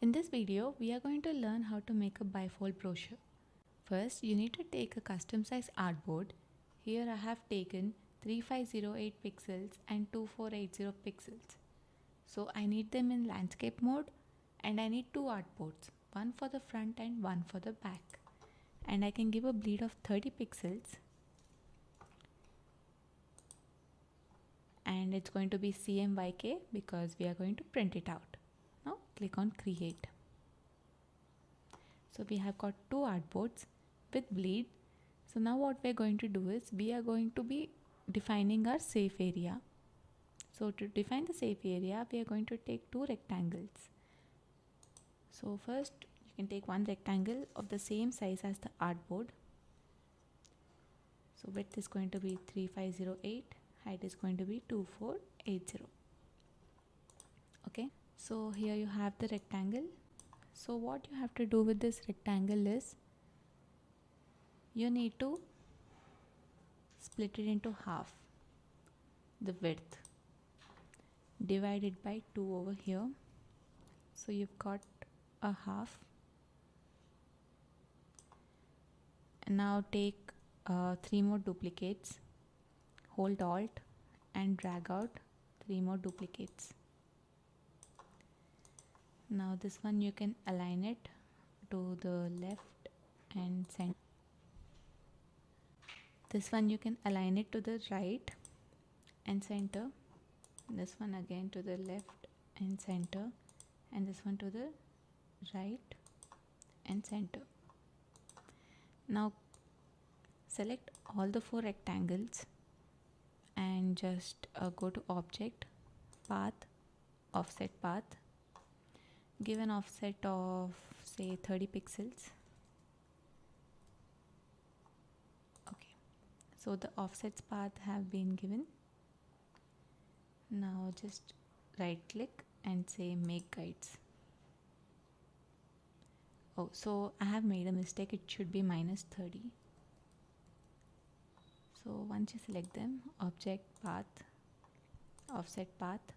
In this video, we are going to learn how to make a bifold brochure. First, you need to take a custom size artboard. Here I have taken 3508 pixels and 2480 pixels. So I need them in landscape mode and I need two artboards, one for the front and one for the back. And I can give a bleed of 30 pixels and it's going to be CMYK because we are going to print it out. Now click on create. So we have got two artboards with bleed. So now what we're going to do is we are going to be defining our safe area. So to define the safe area, we are going to take two rectangles. So first you can take one rectangle of the same size as the artboard. So width is going to be 3508, height is going to be 2480. Okay, so here you have the rectangle. So what you have to do with this rectangle is you need to split it into half, the width, divide it by 2 over here. So you've got a half. And now take 3 more duplicates, hold Alt and drag out 3 more duplicates. Now this one you can align it to the left and center. This one you can align it to the right and center. This one again to the left and center, and this one to the right and center. Now select all the 4 rectangles and just go to object, path, offset path. Give an offset of say 30 pixels. Okay, so the offsets path have been given. Now just right click and say make guides. Oh, so I have made a mistake, it should be -30. So once you select them, object, path, offset path,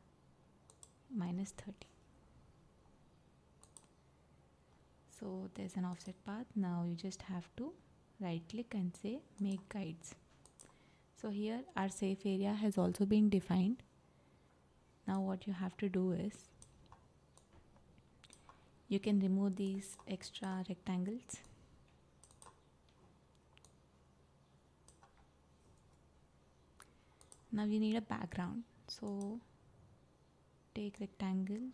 -30. So there's an offset path. Now you just have to right click and say make guides. So here our safe area has also been defined. Now what you have to do is you can remove these extra rectangles. Now you need a background. So take rectangle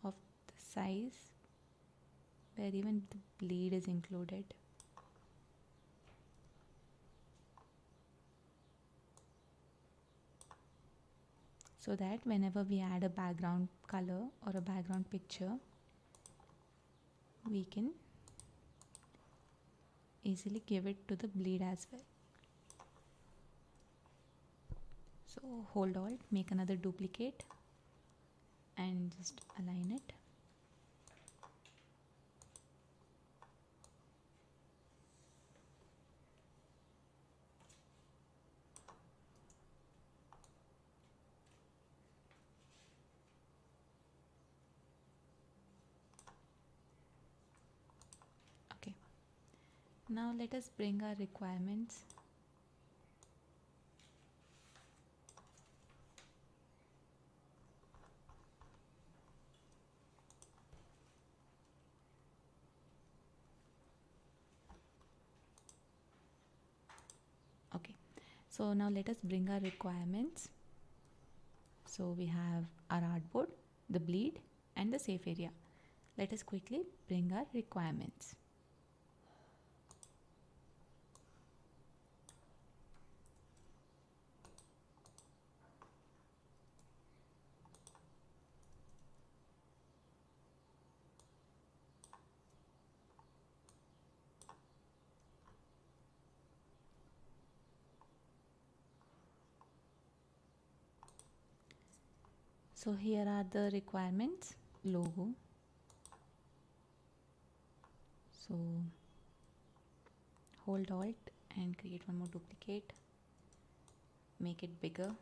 of the size where even the bleed is included. So that whenever we add a background color or a background picture, we can easily give it to the bleed as well. So hold Alt, make another duplicate and just align it. Okay, now let us bring our requirements. Okay, so now let us bring our requirements. So we have our artboard, the bleed and the safe area. Let us quickly bring our requirements. So here are the requirements. Logo. So hold Alt and create one more duplicate. Make it bigger.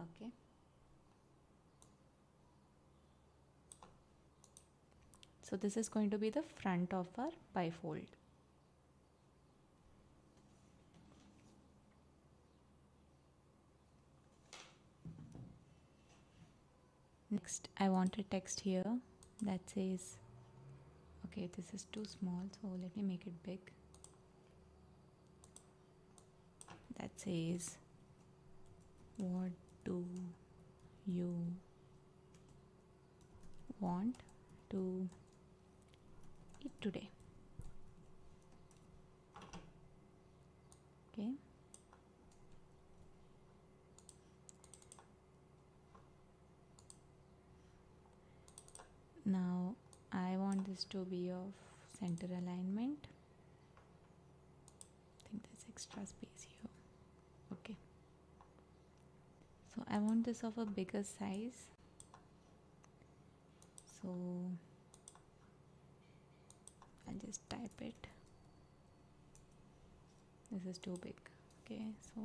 Okay. So this is going to be the front of our bifold. Next, I want a text here that says, okay, this is too small, so let me make it big. That says, what do you want to eat today? Okay. Now I want this to be of center alignment. I think there's extra space here. Okay. So I want this of a bigger size. So I'll just type it. This is too big. Okay, so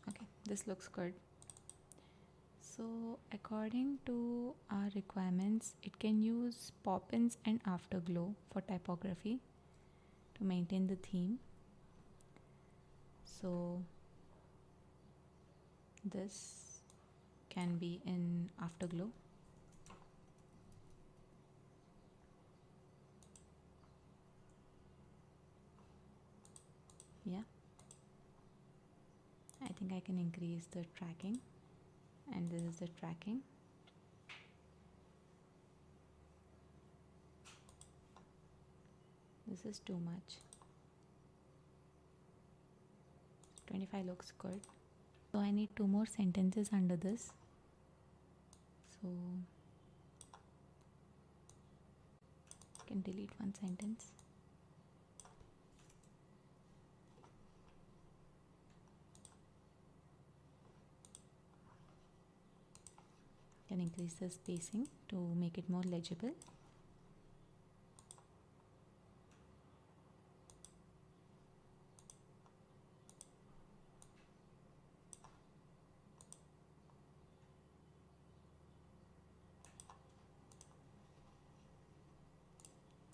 okay, this looks good. So according to our requirements, it can use pop-ins and afterglow for typography to maintain the theme. So this can be in afterglow. Yeah, I think I can increase the tracking, and this is the tracking. This is too much. 25 looks good. So I need 2 more sentences under this. So I can delete one sentence. Can increase the spacing to make it more legible.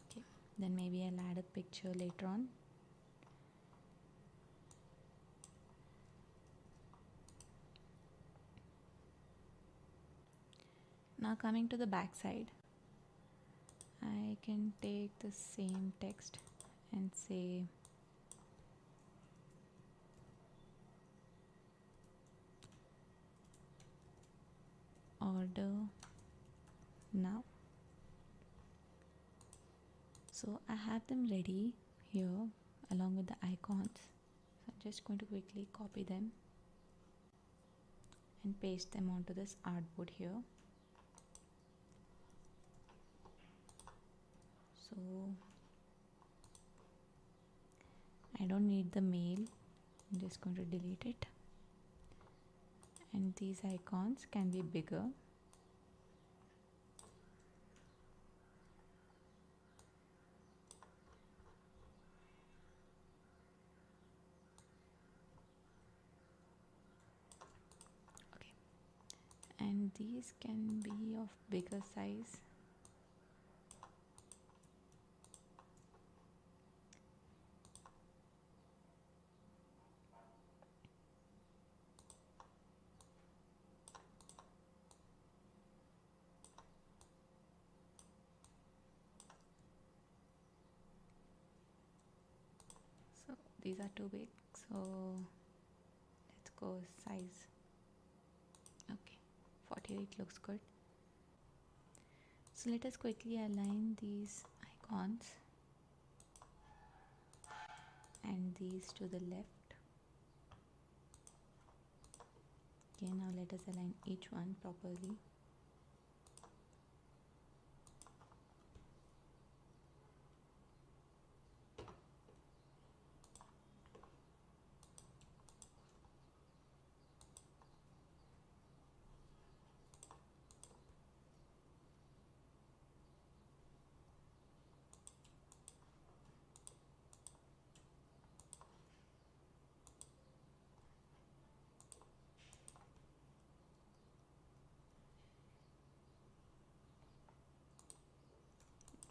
Okay, then maybe I'll add a picture later on. Now coming to the back side, I can take the same text and say order now. So I have them ready here along with the icons. So I'm just going to quickly copy them and paste them onto this artboard here. So I don't need the mail. I'm just going to delete it. And these icons can be bigger. Okay. And these can be of bigger size. So these are too big, so let's go size. Okay, 48 looks good. So let us quickly align these icons and these to the left. Okay, now let us align each one properly.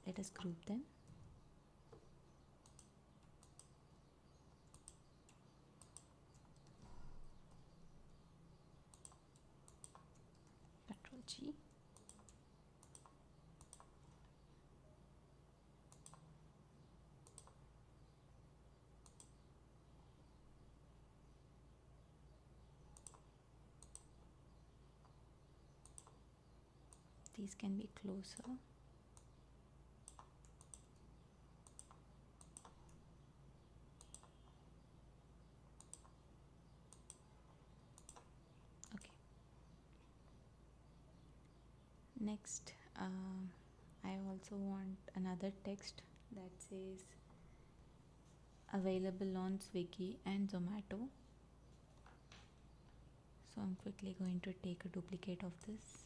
let us group them. Control G. These can be closer. Okay. Next, I also want another text that says available on Swiggy and Zomato. So I'm quickly going to take a duplicate of this,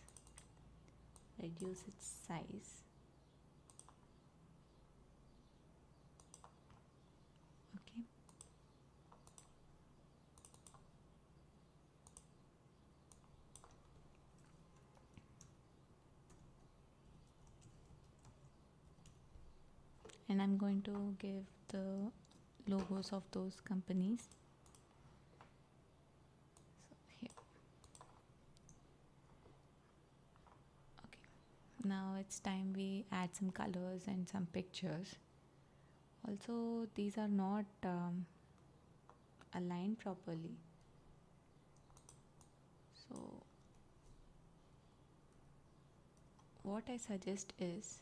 reduce its size. Okay. And I'm going to give the logos of those companies. So here. Okay. Now it's time we add some colors and some pictures. Also, these are not aligned properly. So what I suggest is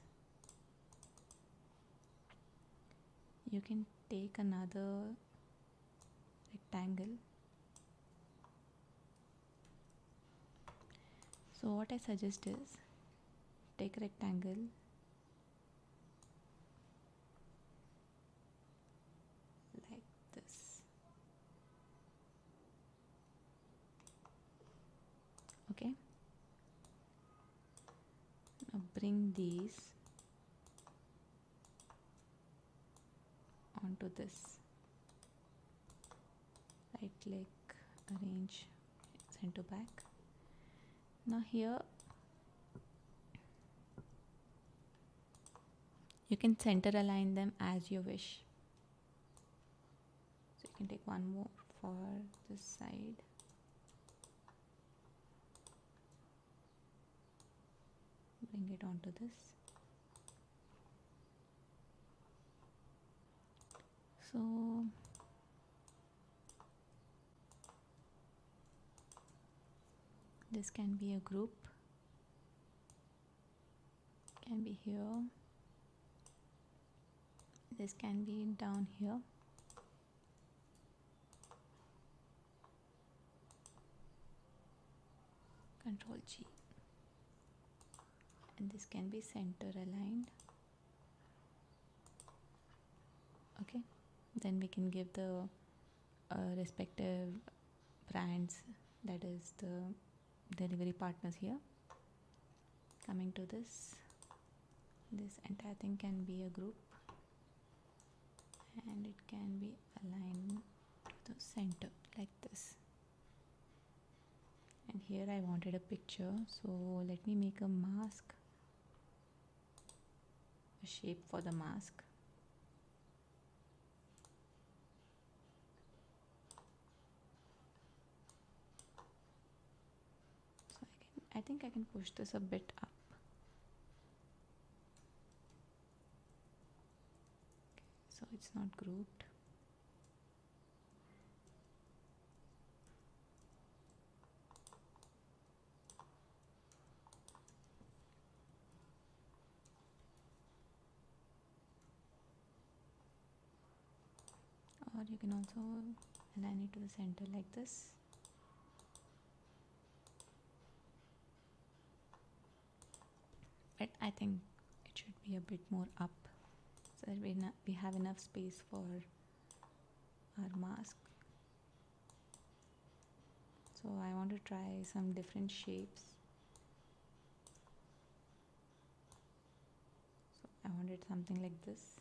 you can take another rectangle. So what I suggest is take a rectangle, like this. Okay. Now bring these onto this. Right click, arrange, send to back. Now here you can center align them as you wish. So you can take one more for this side. Bring it onto this. So this can be a group, can be here, this can be down here. Control G. And this can be center aligned. Okay, then we can give the respective brands, that is the delivery partners here. Coming to this entire thing can be a group and it can be aligned to the center like this. And here I wanted a picture, so let me make a mask, a shape for the mask. So I think I can push this a bit up. Okay, so it's not grouped. Or you can also align it to the center like this. But I think it should be a bit more up so that we have enough space for our mask. So I want to try some different shapes. So I wanted something like this.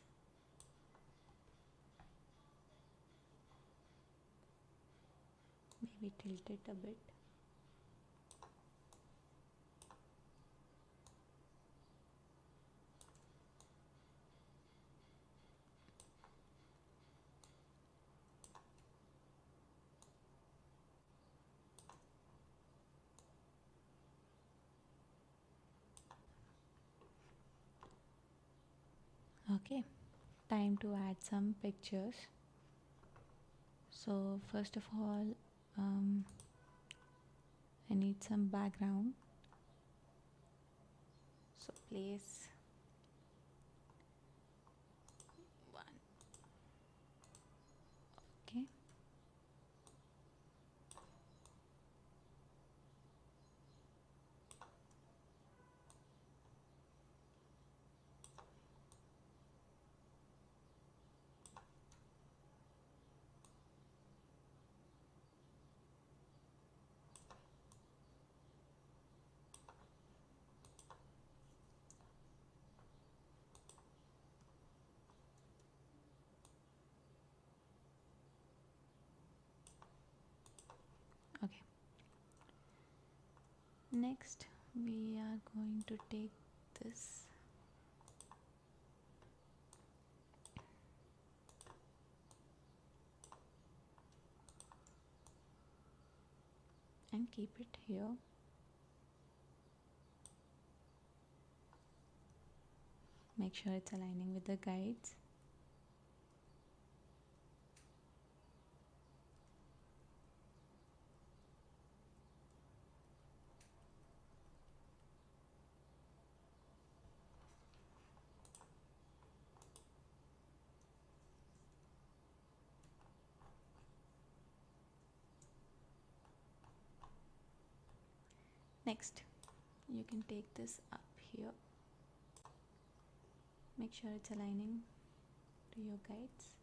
Maybe tilt it a bit. Okay, time to add some pictures. So first of all, I need some background. So place one. Okay. Okay. Next, we are going to take this and keep it here. Make sure it's aligning with the guides. Next, you can take this up here. Make sure it's aligning to your guides.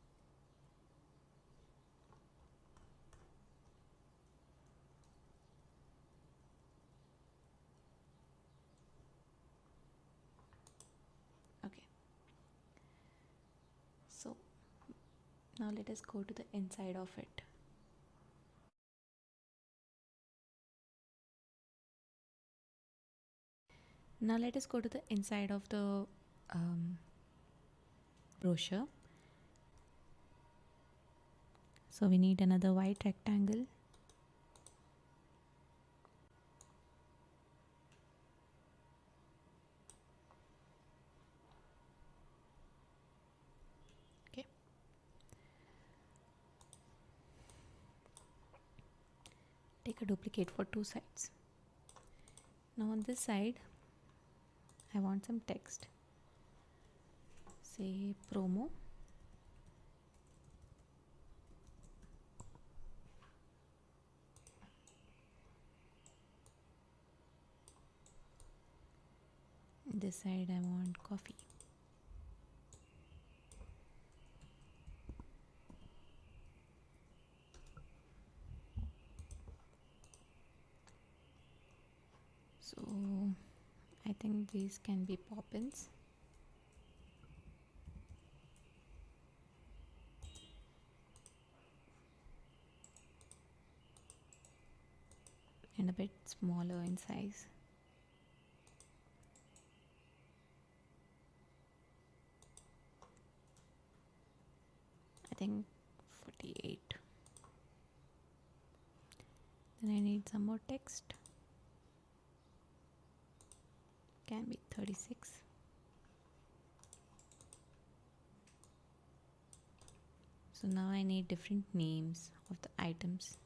Okay. So now let us go to the inside of it. Now let us go to the inside of the brochure. So we need another white rectangle. Okay. Take a duplicate for two sides. Now on this side, I want some text. Say promo. This side I want coffee. So I think these can be pop-ins. And a bit smaller in size. I think 48. Then I need some more text. Can be 36. So now I need different names of the items.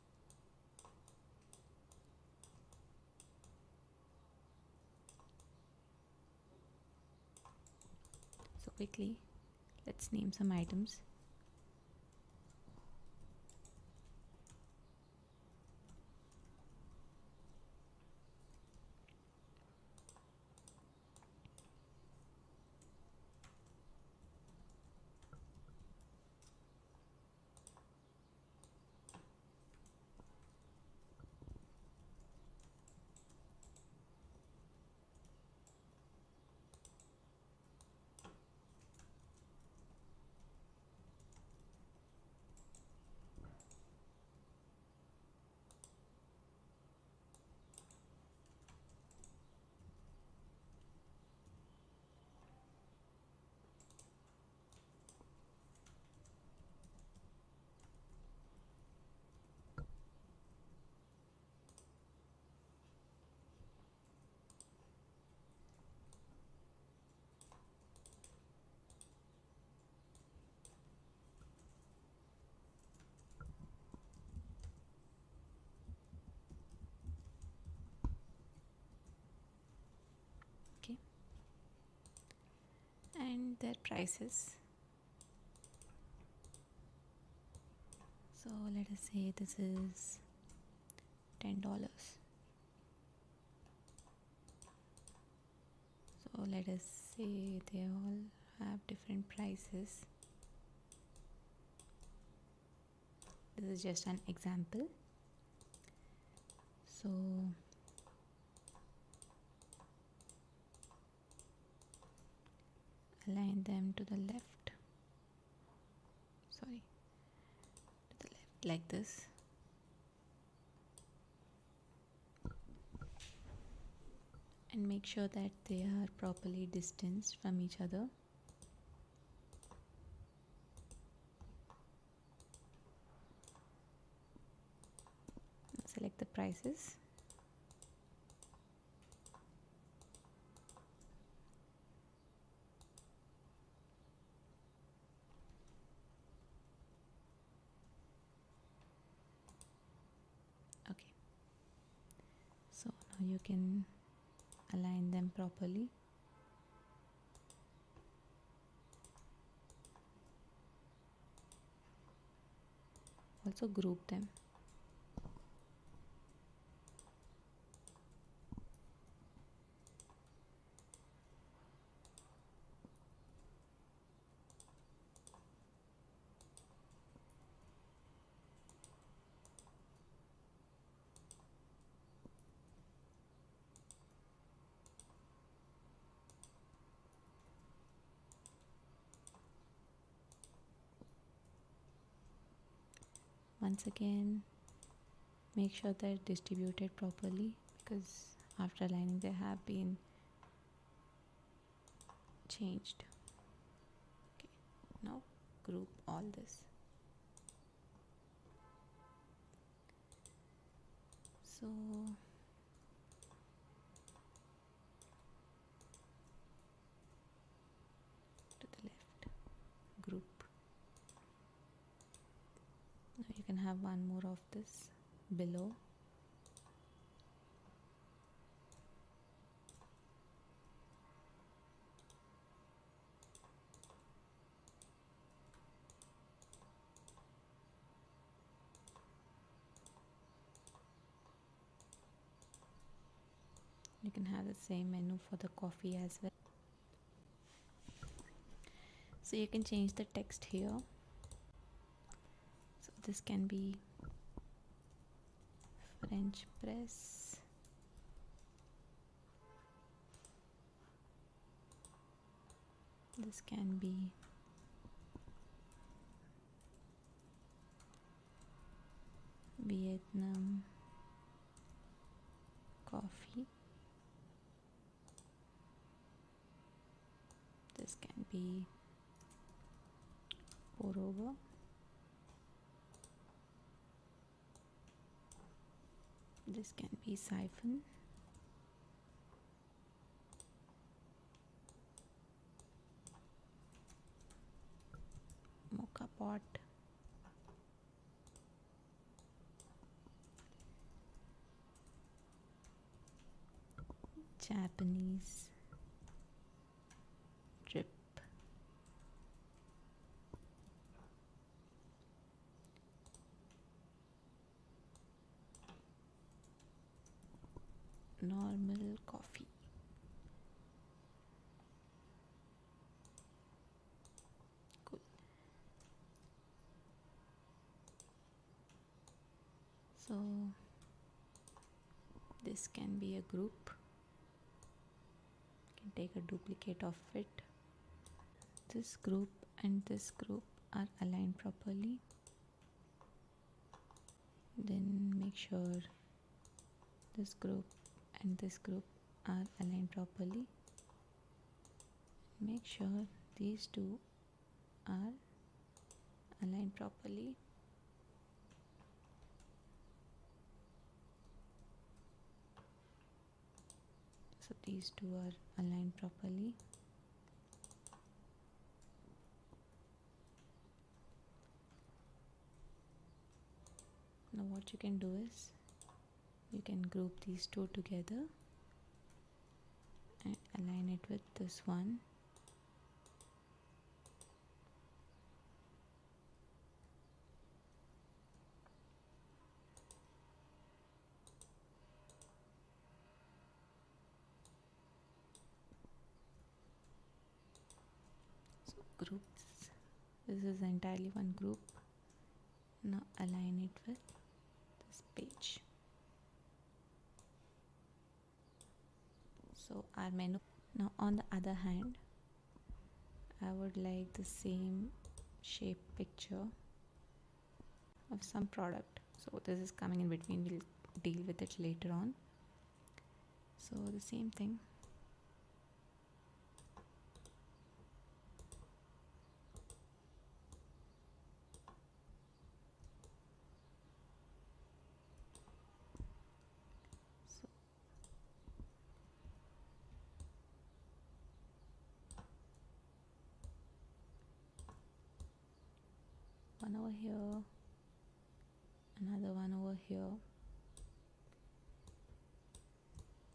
So quickly, let's name some items. and their prices. So let us say this is $10. So let us say they all have different prices. This is just an example. So align them to the left, sorry, to the left like this. And make sure that they are properly distanced from each other. Select the prices. Okay. So now you can align them properly. Also group them. Once again, make sure they're distributed properly, because after aligning they have been changed. Okay, now group all this. So to the left, group. Now you can have one more of this below. You can have the same menu for the coffee as well. So you can change the text here. So this can be French press. This can be Vietnam coffee. This can be pour over. This can be siphon. Mocha pot. Japanese drip. Normal coffee. Cool. So this can be a group. You can take a duplicate of it. This group and this group are aligned properly. Then make sure this group and this group are aligned properly. Make sure these two are aligned properly. So these two are aligned properly. Now what you can do is you can group these two together and align it with this one. groups. This is entirely one group. Now align it with this page. So our menu. Now on the other hand, I would like the same shape picture of some product. So this is coming in between, we'll deal with it later on. So the same thing. So one over here, another one over here,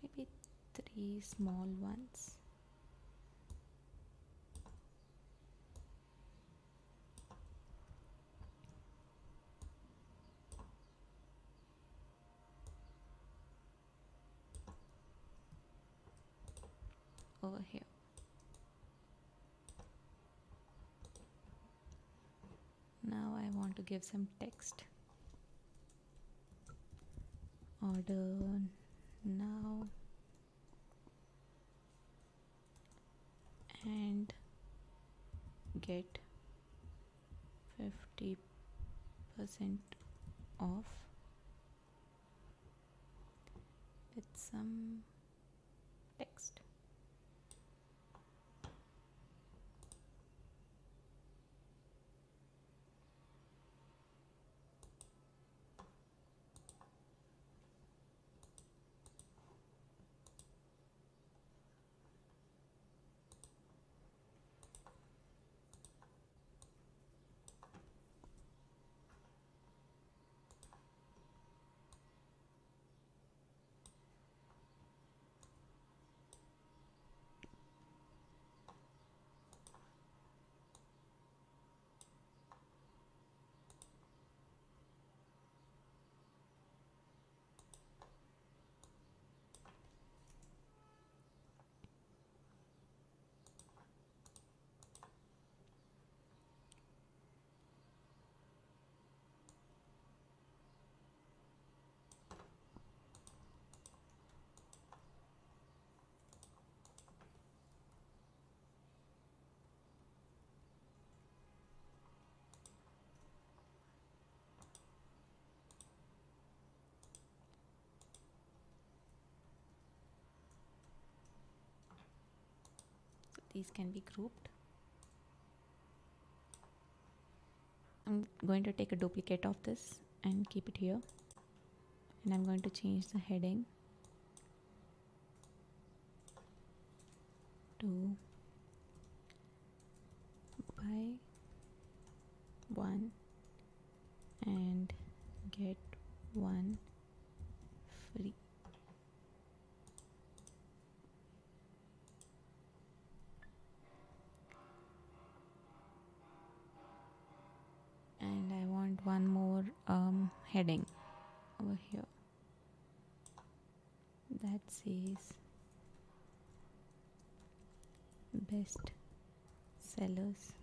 maybe 3 small ones. Over here. Now I want to give some text. Order now and get 50% off with some text. So these can be grouped. I'm going to take a duplicate of this and keep it here, and I'm going to change the heading to buy one and get one free. And I want one more heading over here that says best sellers.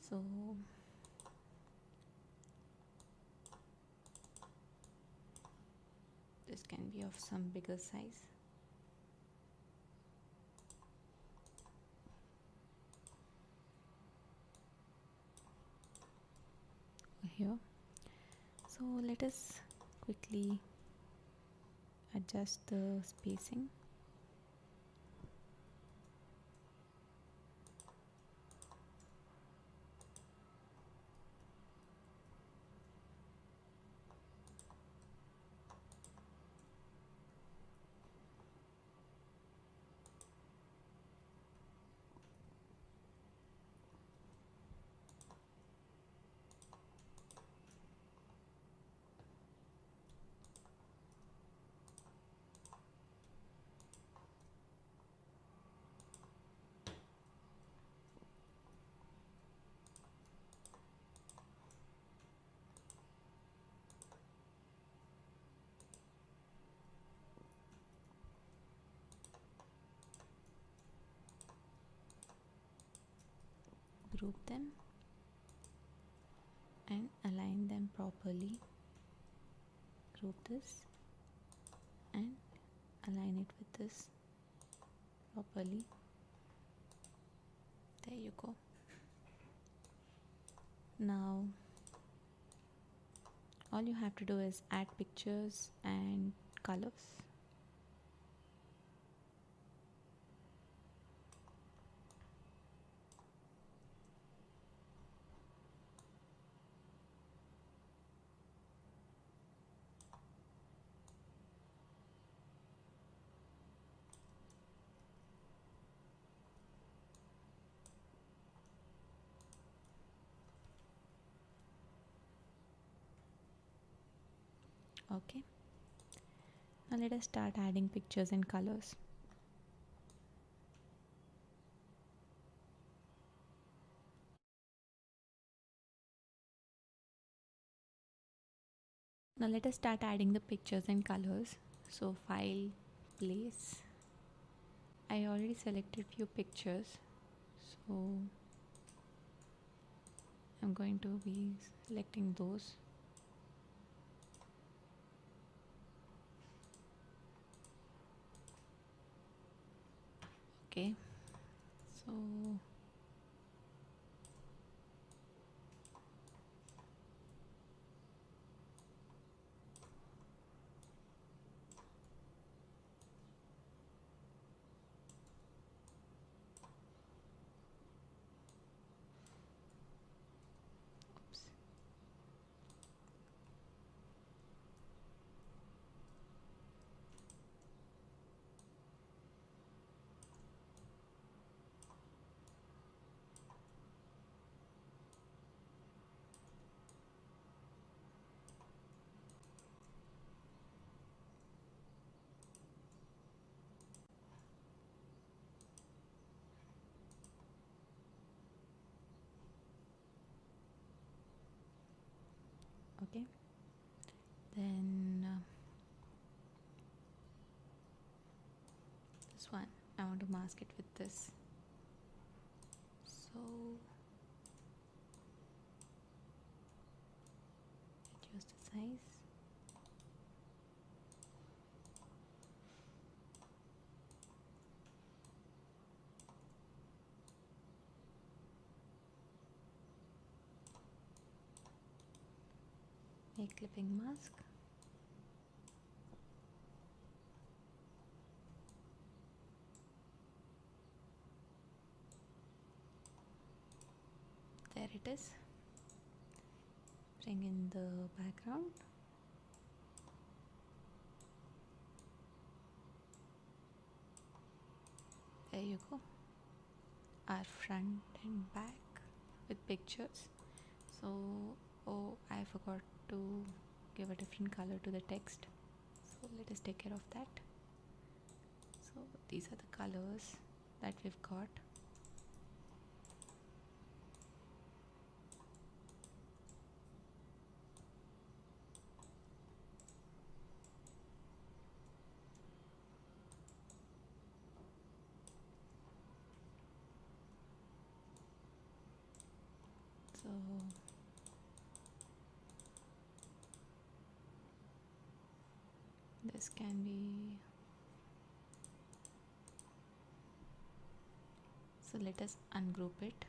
So this can be of some bigger size. Here. So let us quickly adjust the spacing. group them and align them properly. Group this and align it with this properly. There you go. Now all you have to do is add pictures and colors. Okay, now let us start adding pictures and colors. Now let us start adding the pictures and colors. So file, place. I already selected few pictures, so I'm going to be selecting those. Okay, so oops. Okay, then this one I want to mask it with this, so reduce the size. Make clipping mask. There it is. Bring in the background. There you go. Our front and back with pictures. So, oh, I forgot to give a different color to the text. So let us take care of that. So these are the colors that we've got. So this can be, so let us ungroup it.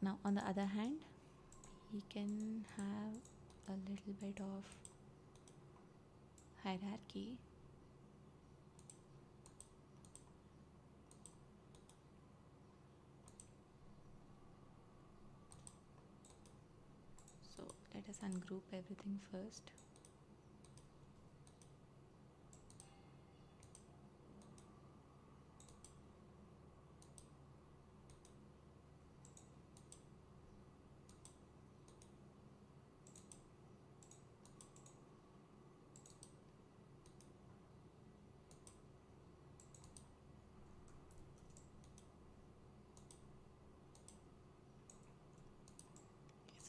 Now on the other hand, we can have a little bit of hierarchy. So let us ungroup everything first.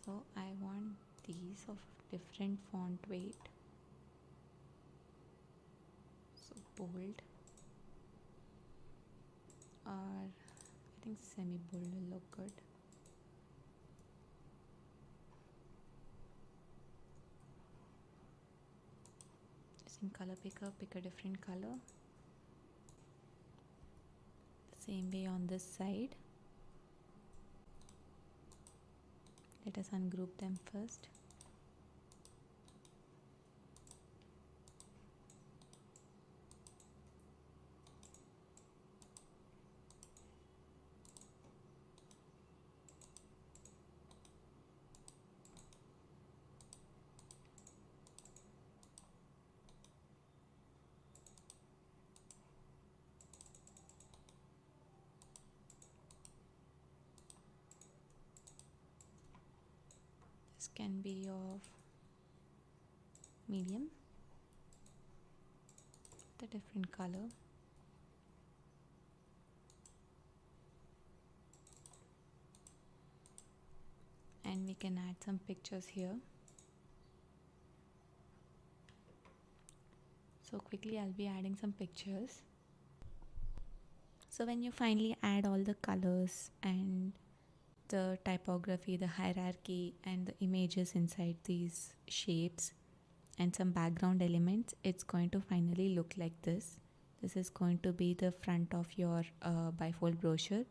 So I want these of different font weight. So bold, or I think semi bold will look good. Just in color picker, pick a different color. The same way on this side. Let us ungroup them first. This can be of medium, the different color. And we can add some pictures here. So quickly I'll be adding some pictures. So when you finally add all the colors and the typography, the hierarchy, and the images inside these shapes and some background elements, it's going to finally look like this. This is going to be the front of your bifold brochure.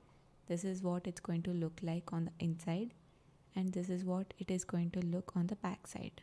This is what it's going to look like on the inside, and this is what it is going to look on the back side.